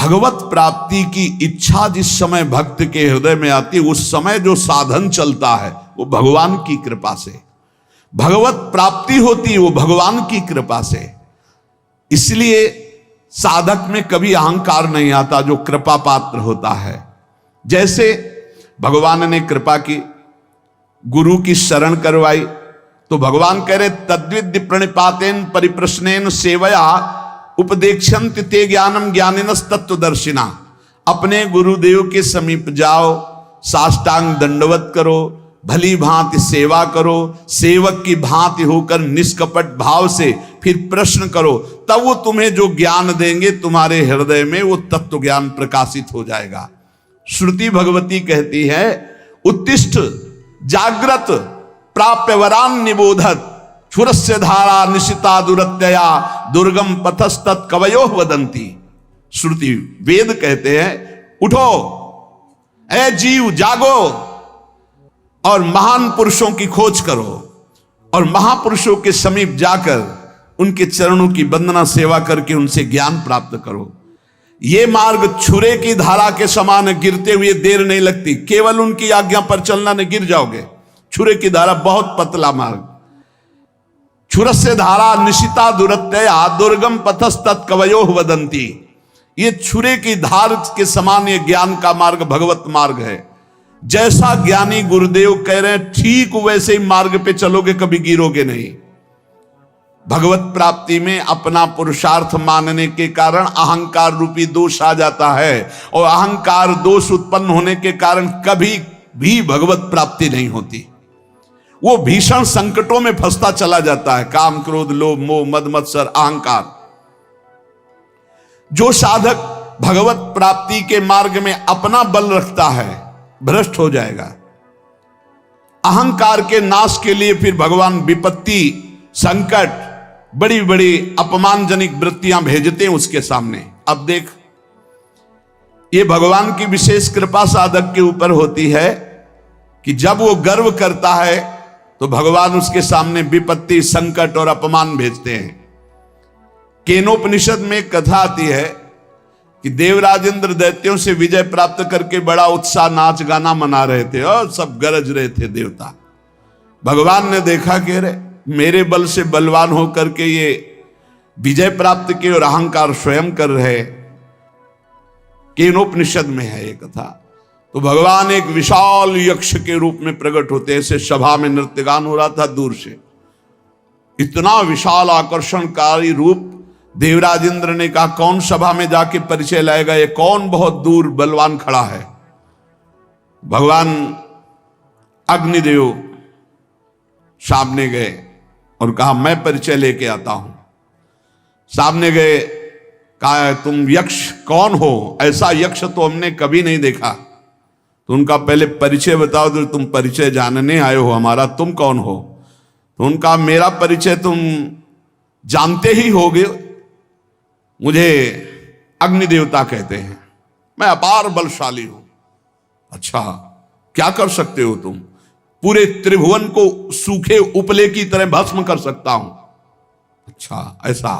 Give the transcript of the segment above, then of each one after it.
भगवत प्राप्ति की इच्छा जिस समय भक्त के हृदय में आती है, उस समय जो साधन चलता है वो भगवान की कृपा से, भगवत प्राप्ति होती है वो भगवान की कृपा से। इसलिए साधक में कभी अहंकार नहीं आता जो कृपा पात्र होता है। जैसे भगवान ने कृपा की, गुरु की शरण करवाई, तो भगवान कह रहे तद्विद्य प्रणिपातेन परिप्रश्नेन सेवया उपदेक्षन्ति ते ज्ञानम ज्ञानिनस तत्वदर्शिना। अपने गुरुदेव के समीप जाओ, साष्टांग दंडवत करो, भली भांति सेवा करो, सेवक की भांति होकर निष्कपट भाव से फिर प्रश्न करो, तब वो तुम्हें जो ज्ञान देंगे तुम्हारे हृदय में वो तत्व ज्ञान प्रकाशित हो जाएगा। श्रुति भगवती कहती है उत्तिष्ठ जागृत प्राप्य वरान निबोधत क्षुरस्य धारा निशिता दुरत्यया दुर्गम पथस्तत् कवयो वदंती। श्रुति वेद कहते हैं उठो ऐ जीव, जागो और महान पुरुषों की खोज करो और महापुरुषों के समीप जाकर उनके चरणों की वंदना सेवा करके उनसे ज्ञान प्राप्त करो। ये मार्ग छुरे की धारा के समान गिरते हुए देर नहीं लगती, केवल उनकी आज्ञा पर चलना नहीं गिर जाओगे। छुरे की धारा बहुत पतला मार्ग, छुरस्य धारा निशिता दुरत्यया दुर्गम पथस्तत् कवयो वदंती। ये छुरे की धार के समान ये ज्ञान का मार्ग भगवत मार्ग है। जैसा ज्ञानी गुरुदेव कह रहे हैं ठीक वैसे ही मार्ग पे चलोगे, कभी गिरोगे नहीं। भगवत प्राप्ति में अपना पुरुषार्थ मानने के कारण अहंकार रूपी दोष आ जाता है और अहंकार दोष उत्पन्न होने के कारण कभी भी भगवत प्राप्ति नहीं होती। वो भीषण संकटों में फंसता चला जाता है, काम क्रोध लोभ मोह मद मत्सर अहंकार। जो साधक भगवत प्राप्ति के मार्ग में अपना बल रखता है भ्रष्ट हो जाएगा। अहंकार के नाश के लिए फिर भगवान विपत्ति संकट बड़ी बड़ी अपमानजनक वृत्तियां भेजते हैं उसके सामने। अब देख, ये भगवान की विशेष कृपा साधक के ऊपर होती है कि जब वो गर्व करता है तो भगवान उसके सामने विपत्ति संकट और अपमान भेजते हैं। केनोपनिषद में कथा आती है कि देवराजेंद्र दैत्यों से विजय प्राप्त करके बड़ा उत्साह नाच गाना मना रहे थे और सब गरज रहे थे देवता। भगवान ने देखा कि अरे मेरे बल से बलवान होकर के ये विजय प्राप्त किए और अहंकार स्वयं कर रहे। केनोपनिषद में है ये कथा। तो भगवान एक विशाल यक्ष के रूप में प्रकट होते, ऐसे सभा में नृत्यगान हो रहा था दूर से, इतना विशाल आकर्षणकारी रूप। देवराजेंद्र ने कहा कौन सभा में जाके परिचय लाएगा, ये कौन बहुत दूर बलवान खड़ा है। भगवान अग्निदेव सामने गए और कहा मैं परिचय लेके आता हूं। सामने गए, कहा तुम यक्ष कौन हो, ऐसा यक्ष तो हमने कभी नहीं देखा। तो उनका पहले परिचय बताओ, तो तुम परिचय जानने आए हो हमारा, तुम कौन हो। तो उनका मेरा परिचय तुम जानते ही होगे, मुझे अग्नि देवता कहते हैं, मैं अपार बलशाली हूं। अच्छा क्या कर सकते हो तुम? पूरे त्रिभुवन को सूखे उपले की तरह भस्म कर सकता हूं। अच्छा ऐसा,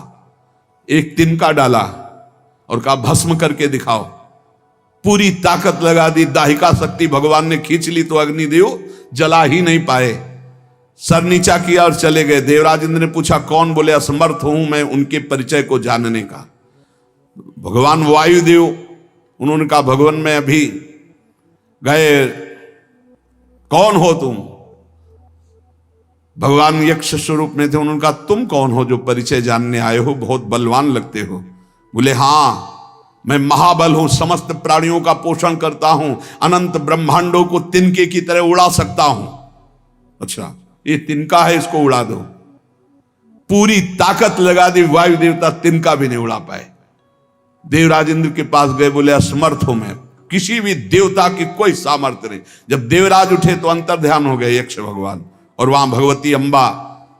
एक तिनका डाला और कहा भस्म करके दिखाओ। पूरी ताकत लगा दी, दाहिका शक्ति भगवान ने खींच ली तो अग्निदेव जला ही नहीं पाए। सर नीचा किया और चले गए। देवराजेंद्र ने पूछा कौन? बोले असमर्थ हूं मैं उनके परिचय को जानने का। भगवान वायुदेव, उन्होंने कहा भगवान मैं अभी गए, कौन हो तुम? भगवान यक्ष स्वरूप में थे। उन्होंने कहा तुम कौन हो जो परिचय जानने आए हो, बहुत बलवान लगते हो। बोले हाँ मैं महाबल हूं, समस्त प्राणियों का पोषण करता हूं, अनंत ब्रह्मांडों को तिनके की तरह उड़ा सकता हूं। अच्छा ये तिनका है, इसको उड़ा दो। पूरी ताकत लगा दी, वायु देवता तिनका भी नहीं उड़ा पाए। देवराजेंद्र के पास गए, बोले असमर्थ हूं मैं, किसी भी देवता की कोई सामर्थ्य नहीं। जब देवराज उठे तो अंतर ध्यान हो गए यक्ष भगवान, और वहां भगवती अंबा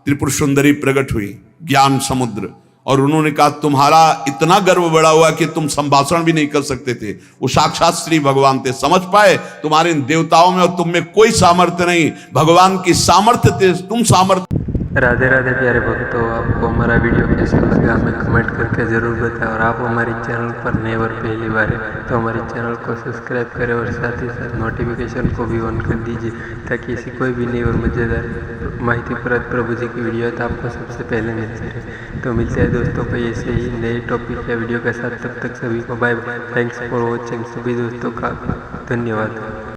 त्रिपुर सुंदरी प्रकट हुई, ज्ञान समुद्र। और उन्होंने कहा तुम्हारा इतना गर्व बढ़ा हुआ कि तुम संभाषण भी नहीं कर सकते थे। वो साक्षात श्री भगवान थे, समझ पाए तुम्हारे इन देवताओं में और तुम में कोई सामर्थ्य नहीं, भगवान की सामर्थ्य थे, तुम सामर्थ्य राधे राधे प्यारे भक्तों, आपको हमारा वीडियो कैसा लगा हमें कमेंट करके ज़रूर बताएं। और आप हमारे चैनल पर नए और पहली बार है तो हमारे चैनल को सब्सक्राइब करें और साथ ही साथ नोटिफिकेशन को भी ऑन कर दीजिए, ताकि ऐसी कोई भी नई और मज़ेदार माहितीप्रद प्रभु जी की वीडियो तो आपको सबसे पहले मिलती रहे। तो मिलते हैं दोस्तों को ऐसे ही नए टॉपिक या वीडियो के साथ। तब तक सभी को bye bye. Thanks for watching. सभी दोस्तों का धन्यवाद।